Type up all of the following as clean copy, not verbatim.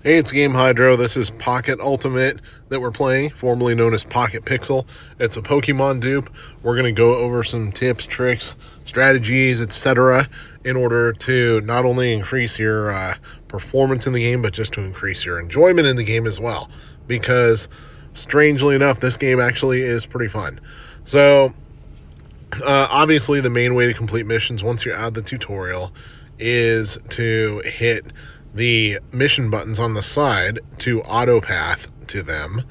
Hey, it's Game Hydro. This is Pocket Ultimate that we're playing, formerly known as Pocket Pixel. It's a Pokemon dupe. We're going to go over some tips, tricks, strategies, etc. in order to not only increase your performance in the game, but just to increase your enjoyment in the game as well. Because, strangely enough, this game actually is pretty fun. So, obviously, the main way to complete missions once you're out of the tutorial is to hit the mission buttons on the side to auto path to them.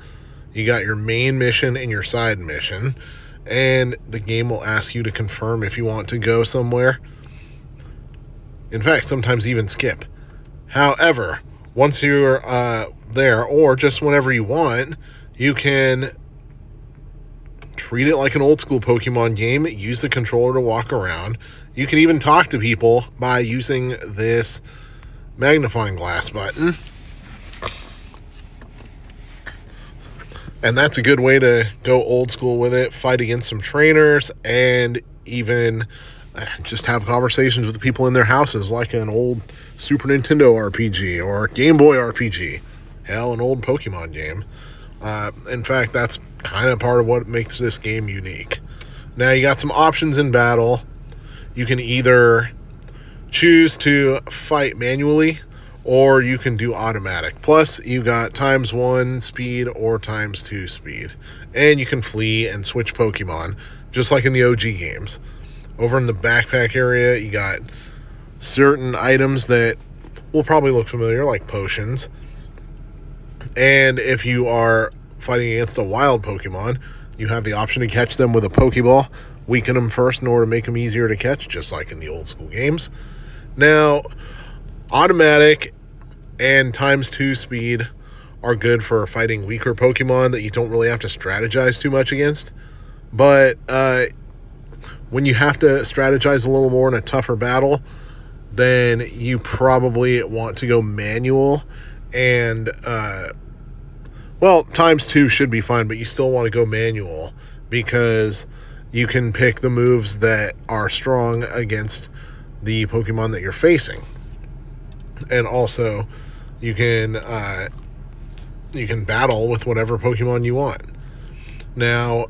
You got your main mission and your side mission, and the game will ask you to confirm if you want to go somewhere. In fact, sometimes even skip. However, once you're there, or just whenever you want, you can treat it like an old school Pokemon game. Use the controller to walk around. You can even talk to people by using this magnifying glass button. And that's a good way to go old school with it, fight against some trainers, and even just have conversations with the people in their houses like an old Super Nintendo RPG or Game Boy RPG. Hell, an old Pokemon game. In fact, that's kind of part of what makes this game unique. Now, you got some options in battle. You can either choose to fight manually, or you can do automatic. Plus, you got ×1 speed or ×2 speed. And you can flee and switch Pokemon, just like in the OG games. Over in the backpack area, you got certain items that will probably look familiar, like potions. And if you are fighting against a wild Pokemon, you have the option to catch them with a Pokeball, weaken them first in order to make them easier to catch, just like in the old school games. Now, automatic and ×2 speed are good for fighting weaker Pokemon that you don't really have to strategize too much against. But when you have to strategize a little more in a tougher battle, then you probably want to go manual. And, ×2 should be fine, but you still want to go manual because you can pick the moves that are strong against the Pokemon that you're facing. And also, you can battle with whatever Pokemon you want. Now,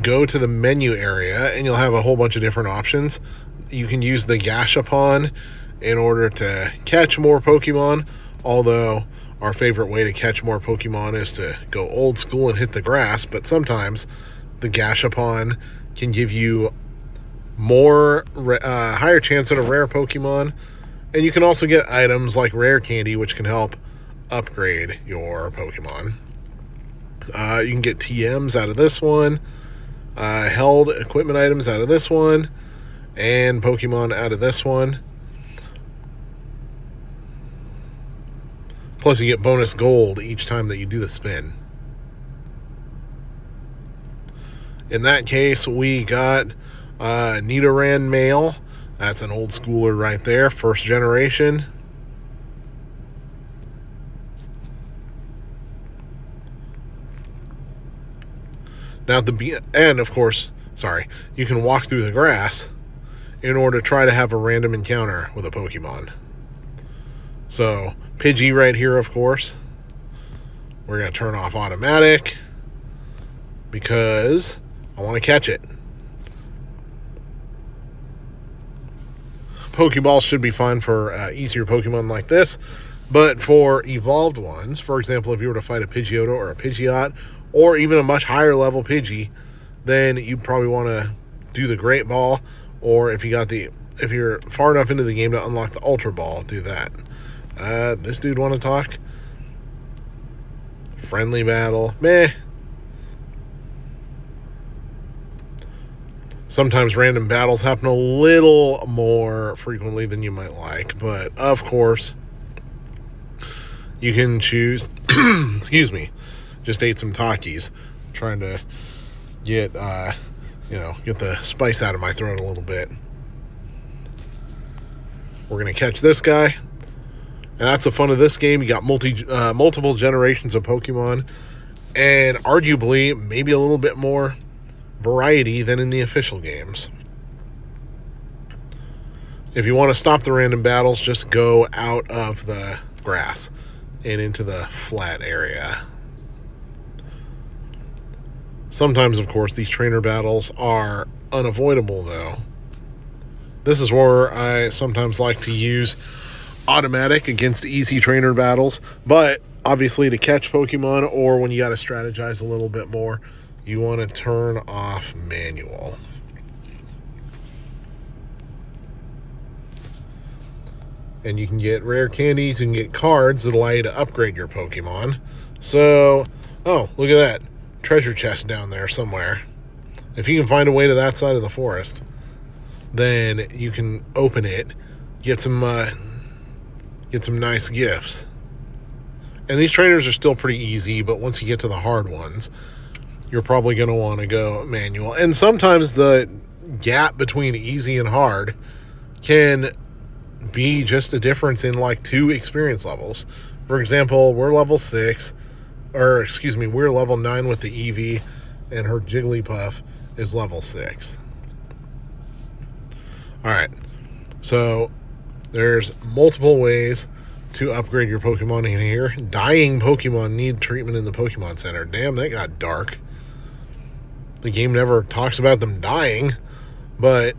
go to the menu area, and you'll have a whole bunch of different options. You can use the gashapon in order to catch more Pokemon, although our favorite way to catch more Pokemon is to go old school and hit the grass, but sometimes the gashapon can give you more higher chance at a rare Pokemon, and you can also get items like rare candy, which can help upgrade your Pokemon. You can get TMs out of this one, held equipment items out of this one, and Pokemon out of this one. Plus, you get bonus gold each time that you do the spin. In that case, we got Nidoran Male. That's an old schooler right there, first generation. Now, at the end, of course, you can walk through the grass in order to try to have a random encounter with a Pokemon. So, Pidgey right here, of course. We're going to turn off automatic because I want to catch it. Pokeballs should be fine for easier Pokemon like this, but for evolved ones, for example, if you were to fight a Pidgeotto or a Pidgeot, or even a much higher level Pidgey, then you probably want to do the Great Ball, or if you're far enough into the game to unlock the Ultra Ball, do that. This dude want to talk? Friendly battle? Meh. Sometimes random battles happen a little more frequently than you might like, but of course, you can choose. Excuse me. Just ate some Takis, trying to get the spice out of my throat a little bit. We're gonna catch this guy, and that's the fun of this game. You got multiple generations of Pokemon, and arguably maybe a little bit more variety than in the official games. If you want to stop the random battles, just go out of the grass. and into the flat area. Sometimes, of course, these trainer battles are unavoidable, though. This is where I sometimes like to use automatic against easy trainer battles, but obviously to catch Pokemon or when you got to strategize a little bit more, you want to turn off manual. And you can get rare candies, you can get cards that allow you to upgrade your Pokemon. So, oh, look at that. Treasure chest down there somewhere. If you can find a way to that side of the forest, then you can open it, get some nice gifts. And these trainers are still pretty easy, but once you get to the hard ones, you're probably going to want to go manual. And sometimes the gap between easy and hard can be just a difference in like 2 experience levels. For example, we're level 6, we're level 9 with the Eevee, and her Jigglypuff is level 6. Alright, so there's multiple ways to upgrade your Pokemon in here. Dying Pokemon need treatment in the Pokemon Center. Damn, that got dark. The game never talks about them dying, but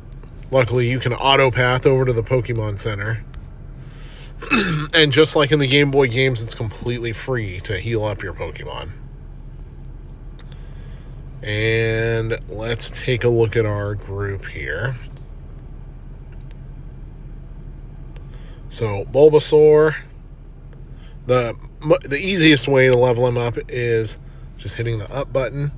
luckily you can auto path over to the Pokemon Center. And just like in the Game Boy games, it's completely free to heal up your Pokemon. And let's take a look at our group here. So Bulbasaur, the easiest way to level him up is just hitting the up button.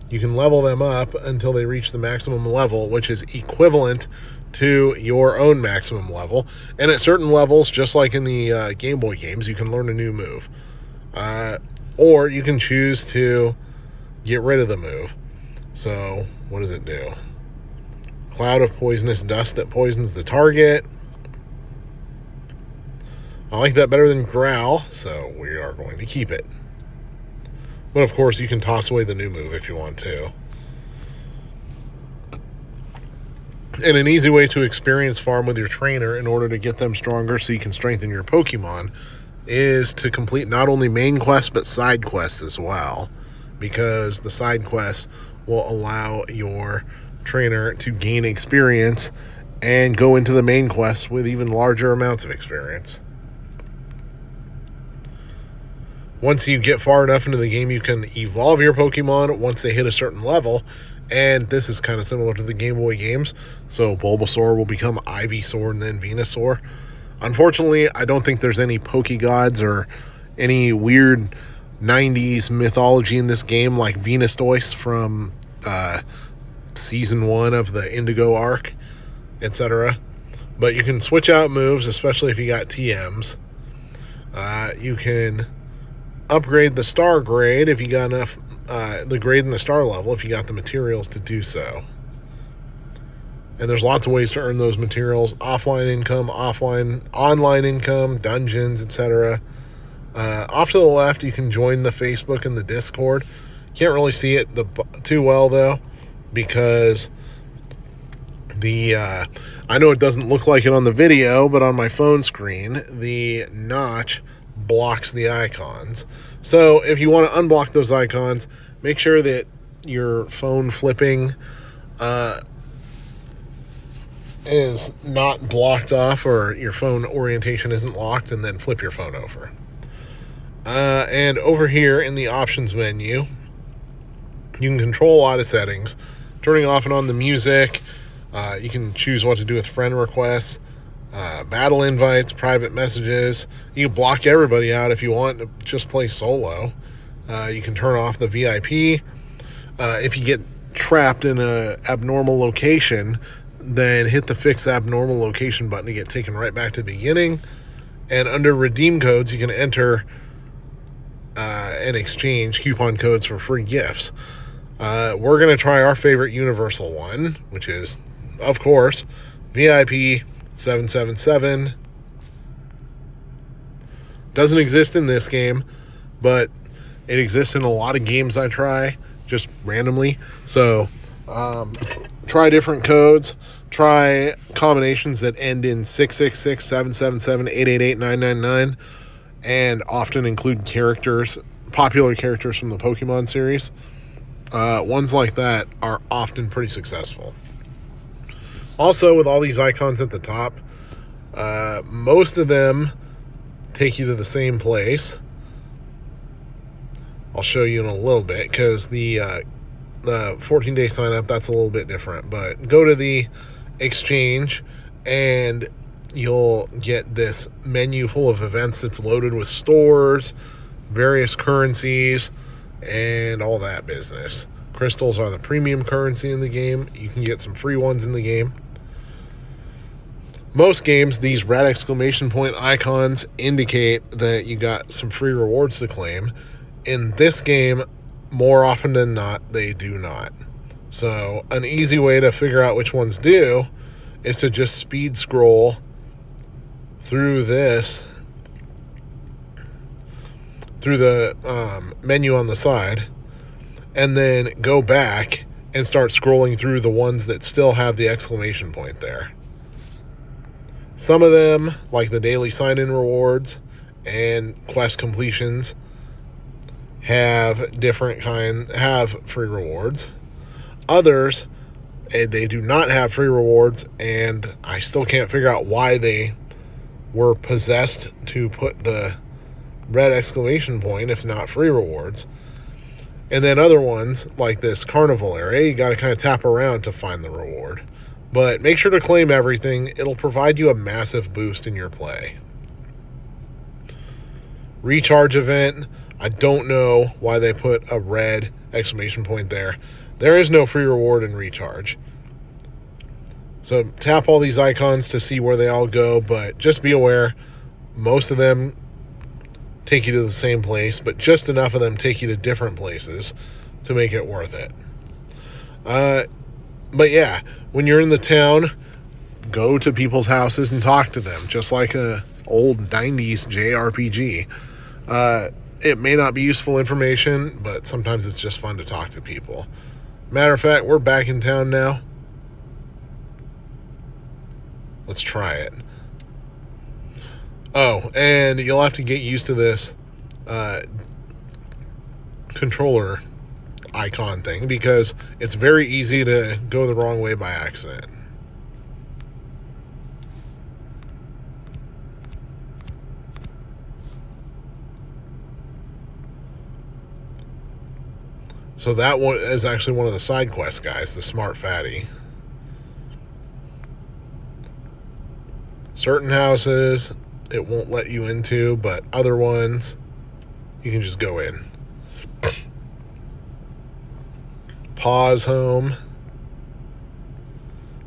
You can level them up until they reach the maximum level, which is equivalent to your own maximum level. And at certain levels, just like in the Game Boy games, you can learn a new move. Or you can choose to get rid of the move. So, what does it do? Cloud of poisonous dust that poisons the target. I like that better than Growl, so we are going to keep it. But of course, you can toss away the new move if you want to. And an easy way to experience farm with your trainer in order to get them stronger so you can strengthen your Pokemon is to complete not only main quests but side quests as well. Because the side quests will allow your trainer to gain experience and go into the main quests with even larger amounts of experience. Once you get far enough into the game, you can evolve your Pokemon once they hit a certain level. And this is kind of similar to the Game Boy games. So Bulbasaur will become Ivysaur and then Venusaur. Unfortunately, I don't think there's any Pokegods or any weird 90s mythology in this game like Venustoise from Season 1 of the Indigo arc, etc. But you can switch out moves, especially if you got TMs. You can upgrade the star grade if you got enough, the grade and the star level if you got the materials to do so. And there's lots of ways to earn those materials: offline income, online income, dungeons, etc. Off to the left, you can join the Facebook and the Discord. Can't really see it too well though, because I know it doesn't look like it on the video, but on my phone screen, the notch blocks the icons. So if you want to unblock those icons, make sure that your phone flipping is not blocked off, or your phone orientation isn't locked, and then flip your phone over. And over here in the options menu, you can control a lot of settings, turning off and on the music. You can choose what to do with friend requests, battle invites, private messages. You can block everybody out if you want to just play solo. You can turn off the VIP. If you get trapped in an abnormal location, then hit the fix abnormal location button to get taken right back to the beginning. And under redeem codes, you can enter and exchange coupon codes for free gifts. We're going to try our favorite universal one, which is, of course, VIP 777. Doesn't exist in this game, but it exists in a lot of games I try just randomly. So try different codes, Try combinations that end in 666, 777, 888, 999, and often include characters, popular characters from the Pokemon series. Ones like that are often pretty successful. Also, with all these icons at the top, most of them take you to the same place. I'll show you in a little bit, because the 14-day sign up, that's a little bit different. But go to the exchange and you'll get this menu full of events that's loaded with stores, various currencies, and all that business. Crystals are the premium currency in the game. You can get some free ones in the game. Most games, these red exclamation point icons indicate that you got some free rewards to claim. In this game, more often than not, they do not. So an easy way to figure out which ones do is to just speed scroll through this, through the menu on the side, and then go back and start scrolling through the ones that still have the exclamation point there. Some of them, like the daily sign-in rewards and quest completions, have free rewards. Others, they do not have free rewards, and I still can't figure out why they were possessed to put the red exclamation point if not free rewards. And then other ones, like this carnival area, you got to kind of tap around to find the reward. But make sure to claim everything. It'll provide you a massive boost in your play. Recharge event. I don't know why they put a red exclamation point there. There is no free reward in recharge. So tap all these icons to see where they all go, but just be aware, most of them take you to the same place, but just enough of them take you to different places to make it worth it. But yeah, when you're in the town, go to people's houses and talk to them, just like a old 90s JRPG. It may not be useful information, but sometimes it's just fun to talk to people. Matter of fact, we're back in town now. Let's try it. Oh, and you'll have to get used to this controller icon thing, because it's very easy to go the wrong way by accident. So that one is actually one of the side quest guys, the smart fatty. Certain houses it won't let you into, but other ones you can just go in. Paw's home.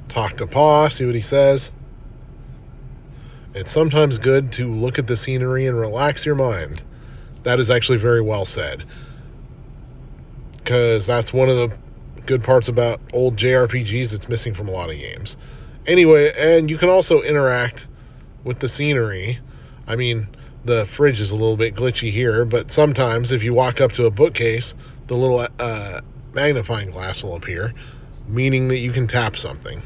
Talk to Paw, see what he says. It's sometimes good to look at the scenery and relax your mind. That is actually very well said, because that's one of the good parts about old JRPGs that's missing from a lot of games. Anyway, and you can also interact with the scenery. I mean, the fridge is a little bit glitchy here, but sometimes if you walk up to a bookcase, the little magnifying glass will appear, meaning that you can tap something.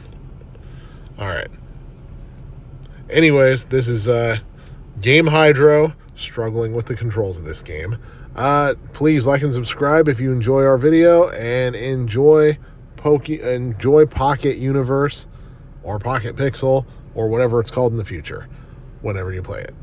All right. Anyways, this is Game Hydro, struggling with the controls of this game. Please like and subscribe if you enjoy our video, and enjoy Pocket Universe or Pocket Pixel or whatever it's called in the future whenever you play it.